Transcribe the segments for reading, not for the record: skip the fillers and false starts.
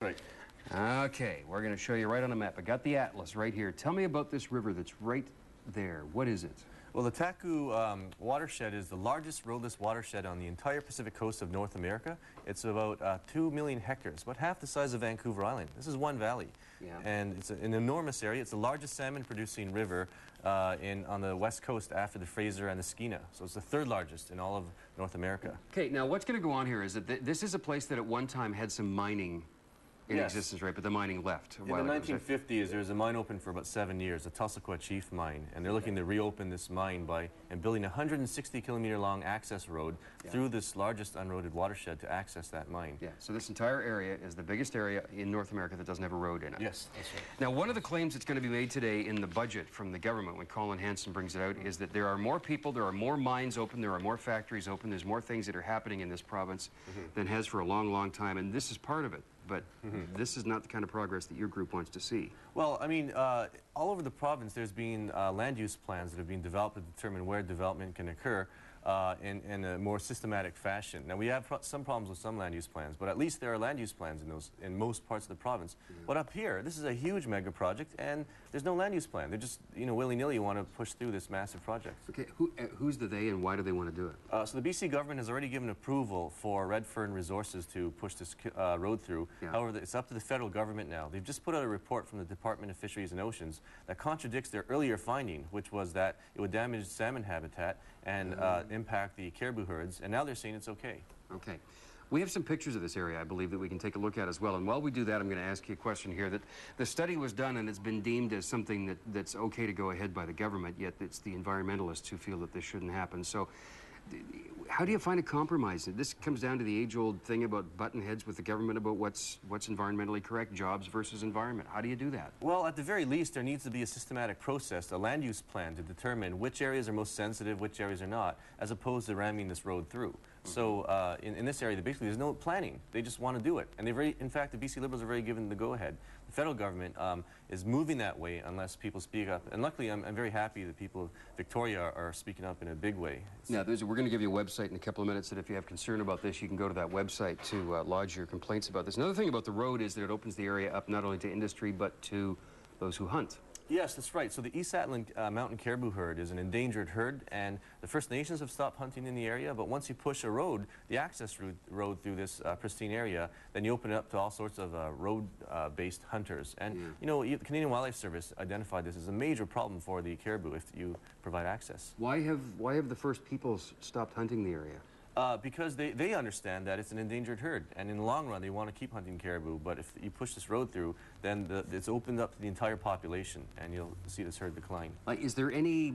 right. Okay, we're going to show you right on a map. I got the atlas right here. Tell me about this river that's right there. What is it? Well, the Taku Watershed is the largest roadless watershed on the entire Pacific coast of North America. It's about 2 million hectares, about half the size of Vancouver Island. This is one valley, and it's an enormous area. It's the largest salmon-producing river on the west coast after the Fraser and the Skeena. So it's the third largest in all of North America. Okay, now what's going to go on here is that this is a place that at one time had some mining in existence, right? But the mining left. In the 1950s, there was a mine open for about 7 years, the Tussaquah Chief mine, and they're looking to reopen this mine by building a 160-kilometer long access road through this largest unroaded watershed to access that mine. Yeah. So this entire area is the biggest area in North America that doesn't have a road in it. Yes, that's right. Now, one of the claims that's going to be made today in the budget from the government, when Colin Hanson brings it out, is that there are more people, there are more mines open, there are more factories open, there's more things that are happening in this province than has for a long, long time, and this is part of it. But this is not the kind of progress that your group wants to see. Well, I mean, all over the province, there's been land use plans that have been developed to determine where development can occur in a more systematic fashion. Now, we have some problems with some land use plans, but at least there are land use plans in most parts of the province. But up here, this is a huge mega project, and there's no land use plan. They're just, willy-nilly want to push through this massive project. Okay, who's the they, and why do they want to do it? So the BC government has already given approval for Redfern Resources to push this road through. However, it's up to the federal government now. They've just put out a report from the Department of Fisheries and Oceans that contradicts their earlier finding, which was that it would damage salmon habitat and impact the caribou herds, and now they're saying it's okay. Okay. We have some pictures of this area, I believe, that we can take a look at as well. And while we do that, I'm going to ask you a question here. That the study was done and it's been deemed as something that's okay to go ahead by the government, yet it's the environmentalists who feel that this shouldn't happen. So how do you find a compromise? This comes down to the age-old thing about button heads with the government about what's environmentally correct, jobs versus environment. How do you do that? Well, at the very least, there needs to be a systematic process, a land use plan to determine which areas are most sensitive, which areas are not, as opposed to ramming this road through. So in this area, basically, there's no planning. They just want to do it. And in fact, the BC Liberals are very given the go-ahead. The federal government is moving that way unless people speak up. And luckily, I'm very happy that people of Victoria are speaking up in a big way. Now, we're going to give you a website in a couple of minutes that if you have concern about this, you can go to that website to lodge your complaints about this. Another thing about the road is that it opens the area up not only to industry, but to those who hunt. Yes, that's right. So the East Atlant mountain caribou herd is an endangered herd, and the First Nations have stopped hunting in the area, but once you push a road, the access road through this pristine area, then you open it up to all sorts of road-based hunters. And, the Canadian Wildlife Service identified this as a major problem for the caribou if you provide access. Why have the First Peoples stopped hunting the area? Because they understand that it's an endangered herd, and in the long run, they want to keep hunting caribou, but if you push this road through, then it's opened up to the entire population, and you'll see this herd decline. Is there any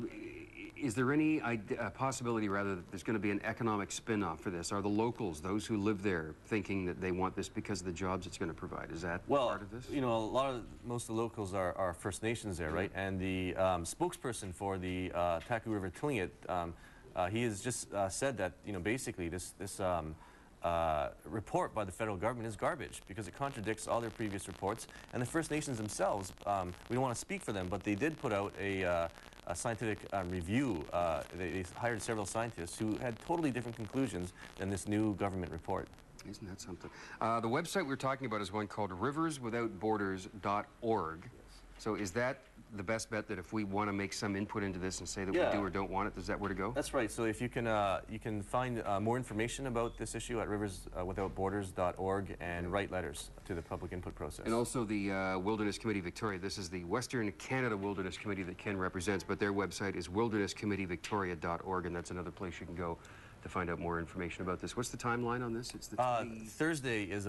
possibility, rather, that there's going to be an economic spin-off for this? Are the locals, those who live there, thinking that they want this because of the jobs it's going to provide? Is that part of this? Most of the locals are First Nations there, right? And the spokesperson for the Taku River Tlingit, he has just said that, basically this report by the federal government is garbage because it contradicts all their previous reports. And the First Nations themselves, we don't want to speak for them, but they did put out a scientific review. They hired several scientists who had totally different conclusions than this new government report. Isn't that something? The website we're talking about is one called riverswithoutborders.org. So is that the best bet, that if we want to make some input into this and say that we do or don't want it, is that where to go? That's right. So if you can find more information about this issue at riverswithoutborders.org and write letters to the public input process. And also the Wilderness Committee Victoria. This is the Western Canada Wilderness Committee that Ken represents, but their website is wildernesscommitteevictoria.org, and that's another place you can go to find out more information about this. What's the timeline on this? It's the Thursday is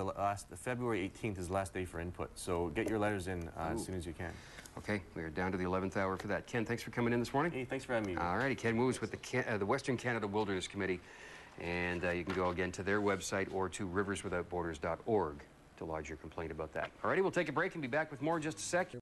February 18th is the last day for input, so get your letters in as soon as you can. Okay, we are down to the 11th hour for that. Ken, thanks for coming in this morning. Hey, thanks for having me. All righty, Ken Moos with the Western Canada Wilderness Committee, and you can go again to their website or to riverswithoutborders.org to lodge your complaint about that. All righty, we'll take a break and be back with more in just a sec.